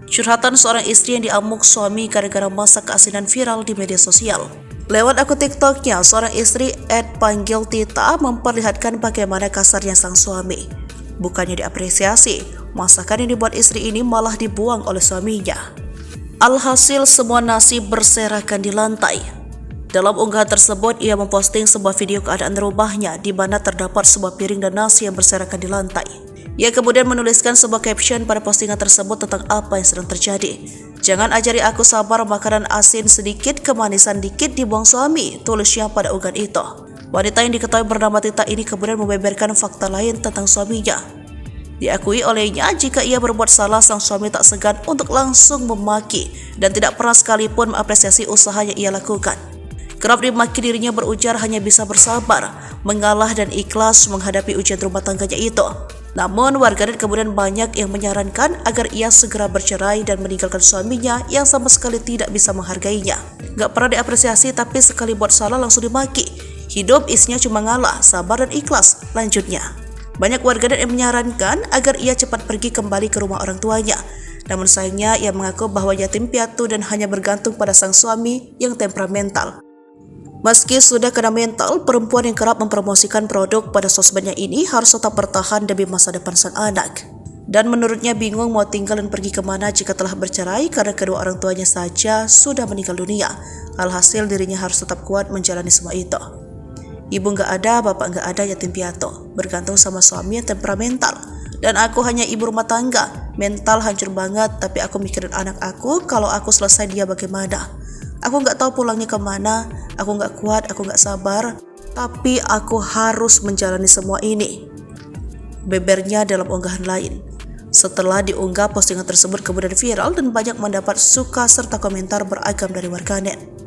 Curhatan seorang istri yang diamuk suami gara-gara masa keasinan viral di media sosial. Lewat akun TikToknya, seorang istri @panggiltita memperlihatkan bagaimana kasarnya sang suami. Bukannya diapresiasi, masakan yang dibuat istri ini malah dibuang oleh suaminya. Alhasil semua nasi berserakan di lantai. Dalam unggahan tersebut, ia memposting sebuah video keadaan rumahnya di mana terdapat sebuah piring dan nasi yang berserakan di lantai. Ia kemudian menuliskan sebuah caption pada postingan tersebut tentang apa yang sedang terjadi. "Jangan ajari aku sabar, makanan asin sedikit, kemanisan dikit dibuang suami," tulisnya pada unggahan itu. Wanita yang diketahui bernama Tita ini kemudian membeberkan fakta lain tentang suaminya. Diakui olehnya jika ia berbuat salah, sang suami tak segan untuk langsung memaki dan tidak pernah sekalipun mengapresiasi usaha yang ia lakukan. Kerap dimaki, dirinya berujar hanya bisa bersabar, mengalah dan ikhlas menghadapi ujian rumah tangganya itu. Namun warganet kemudian banyak yang menyarankan agar ia segera bercerai dan meninggalkan suaminya yang sama sekali tidak bisa menghargainya. Gak pernah diapresiasi tapi sekali buat salah langsung dimaki. Hidup isinya cuma ngalah, sabar dan ikhlas, lanjutnya. Banyak warganet yang menyarankan agar ia cepat pergi kembali ke rumah orang tuanya. Namun sayangnya ia mengaku bahwa yatim piatu dan hanya bergantung pada sang suami yang temperamental. Meski sudah kena mental, perempuan yang kerap mempromosikan produk pada sosmednya ini harus tetap bertahan demi masa depan sang anak. Dan menurutnya bingung mau tinggal dan pergi kemana jika telah bercerai karena kedua orang tuanya saja sudah meninggal dunia. Alhasil dirinya harus tetap kuat menjalani semua itu. Ibu gak ada, bapak gak ada, yatim piatu, bergantung sama suami yang temperamental. Dan aku hanya ibu rumah tangga, mental hancur banget, tapi aku mikirin anak aku, kalau aku selesai dia bagaimana. Aku gak tahu pulangnya kemana, aku gak kuat, aku gak sabar, tapi aku harus menjalani semua ini, bebernya dalam unggahan lain. Setelah diunggah, postingan tersebut kemudian viral dan banyak mendapat suka serta komentar beragam dari warganet.